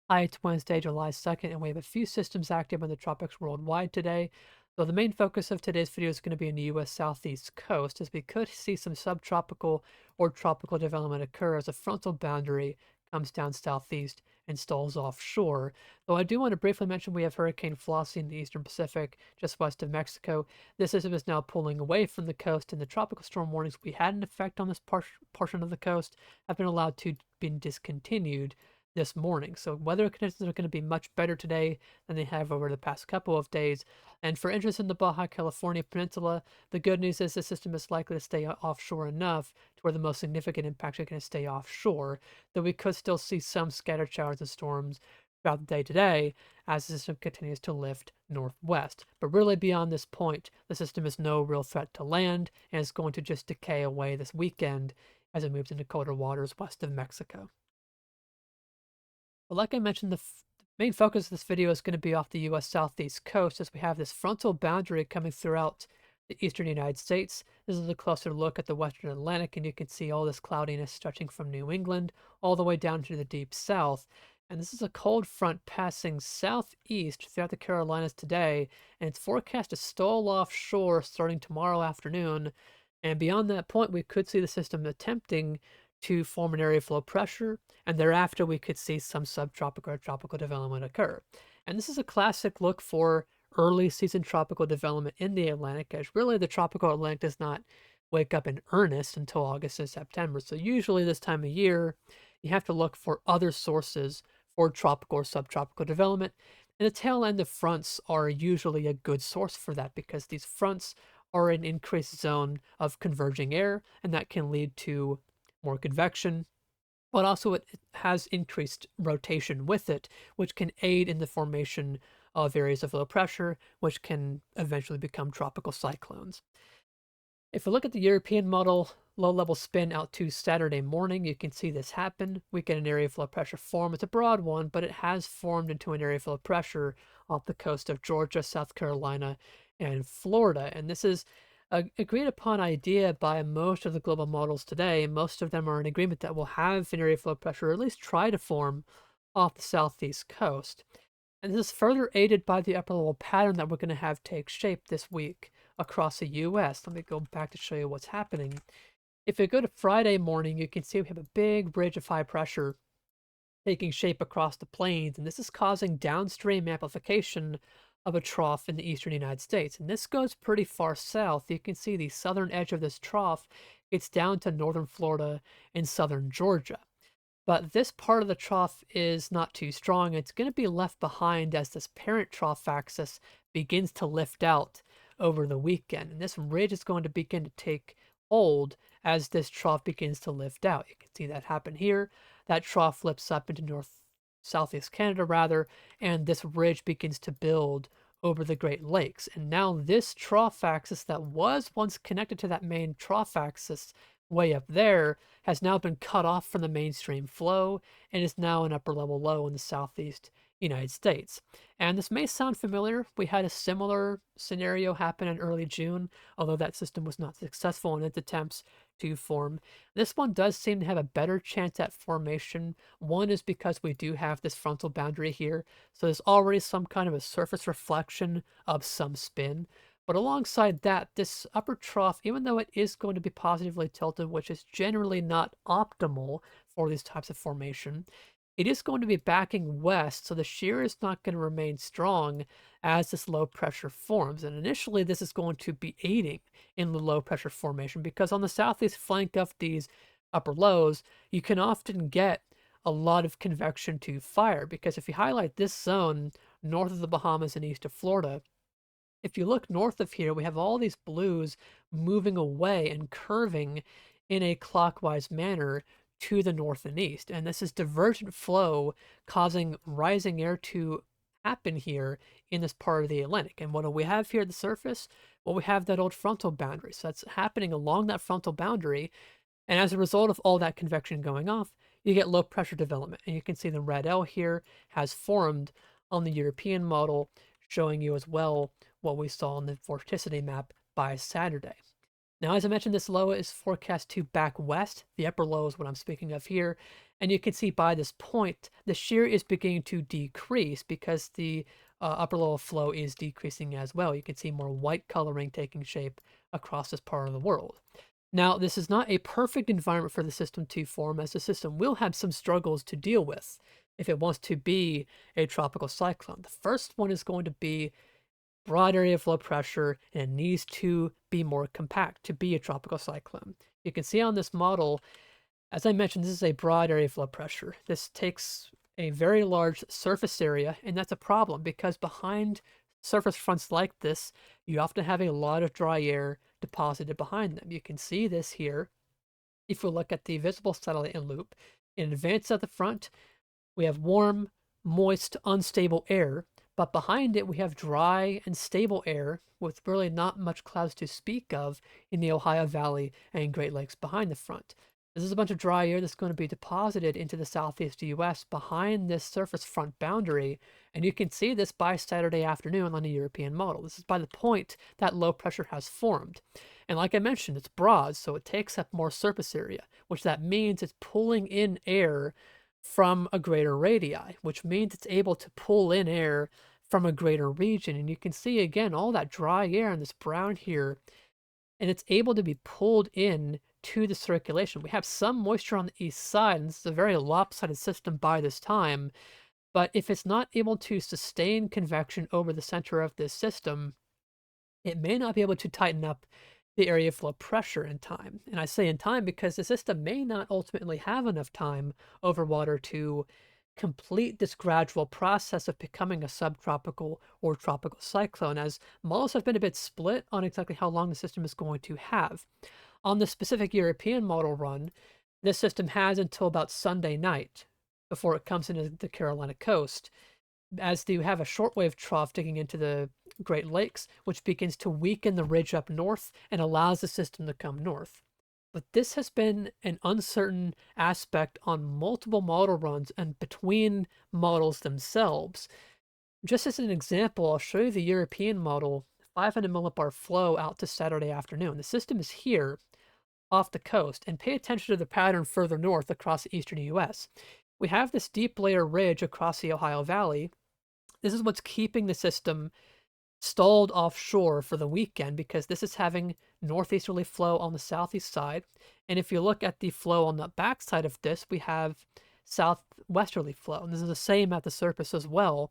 Hi, it's Wednesday, July 2nd, and we have a few systems active in the tropics worldwide today. So the main focus of today's video is going to be in the U.S. southeast coast, as we could see some subtropical or tropical development occur as a frontal boundary comes down southeast and stalls offshore. Though I do want to briefly mention we have Hurricane Flossie in the eastern Pacific, just west of Mexico. This system is now pulling away from the coast, and the tropical storm warnings we had an effect on this portion of the coast have been allowed to be discontinued this morning. So weather conditions are going to be much better today than they have over the past couple of days. And for interest in the Baja California Peninsula, the good news is the system is likely to stay offshore enough to where the most significant impacts are going to stay offshore, though we could still see some scattered showers and storms throughout the day today as the system continues to lift northwest. But really beyond this point, the system is no real threat to land and is going to just decay away this weekend as it moves into colder waters west of Mexico. But like I mentioned, the main focus of this video is going to be off the U.S. southeast coast as we have this frontal boundary coming throughout the eastern United States. This is a closer look at the western Atlantic, and you can see all this cloudiness stretching from New England all the way down to the deep south. And this is a cold front passing southeast throughout the Carolinas today, and it's forecast to stall offshore starting tomorrow afternoon. And beyond that point, we could see the system attempting to form an area of low pressure, and thereafter we could see some subtropical or tropical development occur. And this is a classic look for early season tropical development in the Atlantic, as really the tropical Atlantic does not wake up in earnest until August and September. So usually this time of year, you have to look for other sources for tropical or subtropical development. And the tail end of fronts are usually a good source for that because these fronts are an increased zone of converging air, and that can lead to more convection, but also it has increased rotation with it, which can aid in the formation of areas of low pressure, which can eventually become tropical cyclones. If we look at the European model, low-level spin out to Saturday morning, you can see this happen. We get an area of low pressure form. It's a broad one, but it has formed into an area of low pressure off the coast of Georgia, South Carolina, and Florida. And this is a agreed upon idea by most of the global models today. Most of them are in agreement that we'll have an area of low pressure, or at least try to form off the southeast coast. And this is further aided by the upper level pattern that we're going to have take shape this week across the US. Let me go back to show you what's happening. If we go to Friday morning, you can see we have a big ridge of high pressure taking shape across the plains, and this is causing downstream amplification of a trough in the eastern United States. And this goes pretty far south. You can see the southern edge of this trough. It's down to northern Florida and southern Georgia. But this part of the trough is not too strong. It's going to be left behind as this parent trough axis begins to lift out over the weekend. And this ridge is going to begin to take hold as this trough begins to lift out. You can see that happen here. That trough flips up into southeast Canada rather, and this ridge begins to build over the Great Lakes. And now this trough axis that was once connected to that main trough axis way up there has now been cut off from the mainstream flow and is now an upper level low in the southeast United States. And this may sound familiar. We had a similar scenario happen in early June, although that system was not successful in its attempts to form. This one does seem to have a better chance at formation. One is because we do have this frontal boundary here, so there's already some kind of a surface reflection of some spin. But alongside that, this upper trough, even though it is going to be positively tilted, which is generally not optimal for these types of formation, it is going to be backing west, so the shear is not going to remain strong as this low pressure forms. And initially, this is going to be aiding in the low pressure formation because on the southeast flank of these upper lows, you can often get a lot of convection to fire because if you highlight this zone north of the Bahamas and east of Florida, if you look north of here, we have all these blues moving away and curving in a clockwise manner to the north and east. And this is divergent flow causing rising air to happen here in this part of the Atlantic. And what do we have here at the surface? Well, we have that old frontal boundary. So that's happening along that frontal boundary. And as a result of all that convection going off, you get low pressure development. And you can see the red L here has formed on the European model, showing you as well what we saw on the vorticity map by Saturday. Now, as I mentioned, this low is forecast to back west. The upper low is what I'm speaking of here. And you can see by this point, the shear is beginning to decrease because the upper low flow is decreasing as well. You can see more white coloring taking shape across this part of the world. Now, this is not a perfect environment for the system to form, as the system will have some struggles to deal with if it wants to be a tropical cyclone. The first one is going to be broad area of low pressure, and it needs to be more compact to be a tropical cyclone. You can see on this model, as I mentioned, this is a broad area of low pressure. This takes a very large surface area, and that's a problem because behind surface fronts like this, you often have a lot of dry air deposited behind them. You can see this here if we look at the visible satellite in loop. In advance of the front, we have warm, moist, unstable air, but behind it we have dry and stable air with really not much clouds to speak of in the Ohio Valley and Great Lakes behind the front. This is a bunch of dry air that's going to be deposited into the southeast US behind this surface front boundary, and you can see this by Saturday afternoon on the European model. This is by the point that low pressure has formed. And like I mentioned, it's broad, so it takes up more surface area, which that means it's pulling in air from a greater radii, which means it's able to pull in air from a greater region. And you can see again all that dry air in this brown here, and it's able to be pulled in to the circulation. We have some moisture on the east side, and this is a very lopsided system by this time. But if it's not able to sustain convection over the center of this system, it may not be able to tighten up the area flow pressure in time. And I say in time because the system may not ultimately have enough time over water to complete this gradual process of becoming a subtropical or tropical cyclone, as models have been a bit split on exactly how long the system is going to have. On the specific European model run, this system has until about Sunday night before it comes into the Carolina coast, as you have a shortwave trough digging into the Great Lakes, which begins to weaken the ridge up north and allows the system to come north. But this has been an uncertain aspect on multiple model runs and between models themselves. Just as an example, I'll show you the European model, 500 millibar flow out to Saturday afternoon. The system is here off the coast, and pay attention to the pattern further north across the eastern US. We have this deep layer ridge across the Ohio Valley. This is what's keeping the system stalled offshore for the weekend because this is having northeasterly flow on the southeast side. And if you look at the flow on the backside of this, we have southwesterly flow. And this is the same at the surface as well.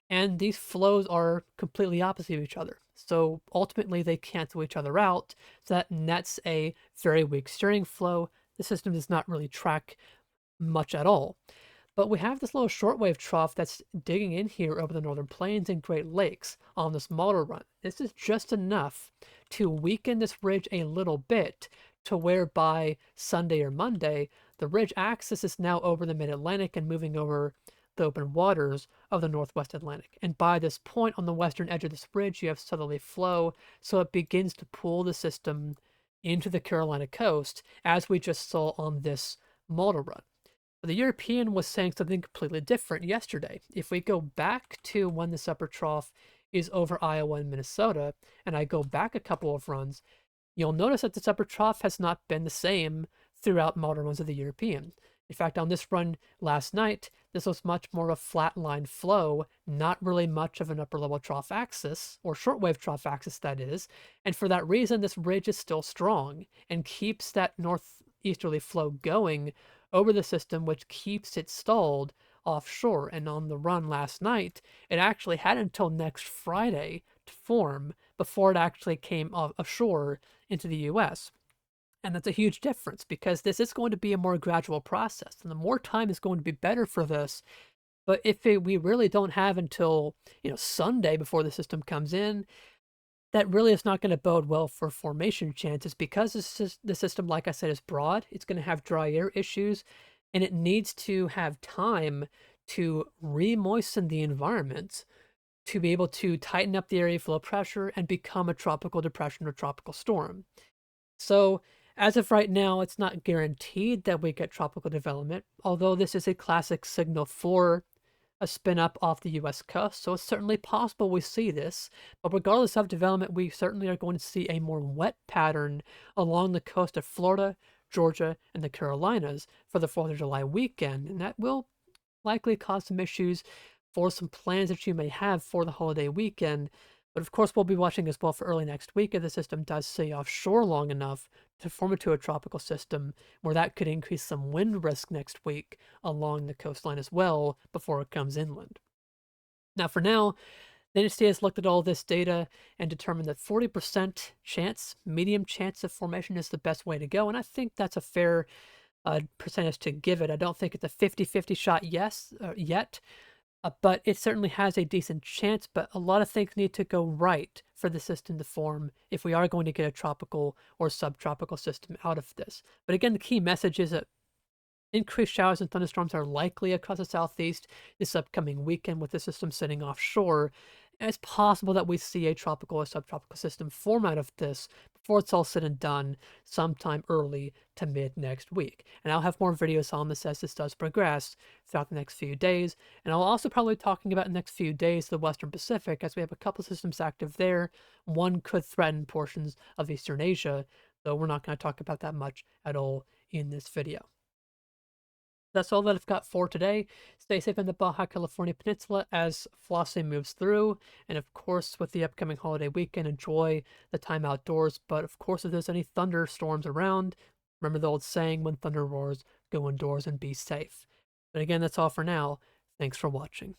And these flows are completely opposite of each other. So ultimately, they cancel each other out. So that nets a very weak steering flow. The system does not really track much at all. But we have this little shortwave trough that's digging in here over the northern plains and Great Lakes on this model run. This is just enough to weaken this ridge a little bit to where by Sunday or Monday, the ridge axis is now over the mid-Atlantic and moving over the open waters of the Northwest Atlantic. And by this point on the western edge of this ridge, you have southerly flow, so it begins to pull the system into the Carolina coast, as we just saw on this model run. But the European was saying something completely different yesterday. If we go back to when this upper trough is over Iowa and Minnesota, and I go back a couple of runs, you'll notice that this upper trough has not been the same throughout modern runs of the European. In fact, on this run last night, this was much more of a flat line flow, not really much of an upper level trough axis, or shortwave trough axis that is, and for that reason, this ridge is still strong and keeps that northeasterly flow going over the system, which keeps it stalled offshore. And on the run last night, it actually had until next Friday to form before it actually came ashore into the US. And that's a huge difference because this is going to be a more gradual process, and the more time is going to be better for this. But if we really don't have until Sunday before the system comes in, that really is not going to bode well for formation chances because the system, like I said, is broad. It's going to have dry air issues, and it needs to have time to re-moisten the environment to be able to tighten up the area flow pressure and become a tropical depression or tropical storm. So as of right now, it's not guaranteed that we get tropical development, although this is a classic signal for a spin up off the US coast, so it's certainly possible we see this. But regardless of development, we certainly are going to see a more wet pattern along the coast of Florida, Georgia, and the Carolinas for the 4th of July weekend, and that will likely cause some issues for some plans that you may have for the holiday weekend. But of course, we'll be watching as well for early next week if the system does stay offshore long enough to form into a tropical system, where that could increase some wind risk next week along the coastline as well before it comes inland. Now, for now, the NHC has looked at all this data and determined that 40% chance, medium chance of formation is the best way to go. And I think that's a fair percentage to give it. I don't think it's a 50-50 shot yet, but it certainly has a decent chance, but a lot of things need to go right for the system to form if we are going to get a tropical or subtropical system out of this. But again, the key message is that increased showers and thunderstorms are likely across the southeast this upcoming weekend with the system sitting offshore. And it's possible that we see a tropical or subtropical system form out of this before it's all said and done sometime early to mid next week. And I'll have more videos on this as this does progress throughout the next few days. And I'll also probably be talking about the next few days the Western Pacific, as we have a couple systems active there. One could threaten portions of Eastern Asia, though we're not going to talk about that much at all in this video. That's all that I've got for today. Stay safe in the Baja California Peninsula as Flossie moves through. And of course, with the upcoming holiday weekend, enjoy the time outdoors. But of course, if there's any thunderstorms around, remember the old saying, when thunder roars, go indoors and be safe. But again, that's all for now. Thanks for watching.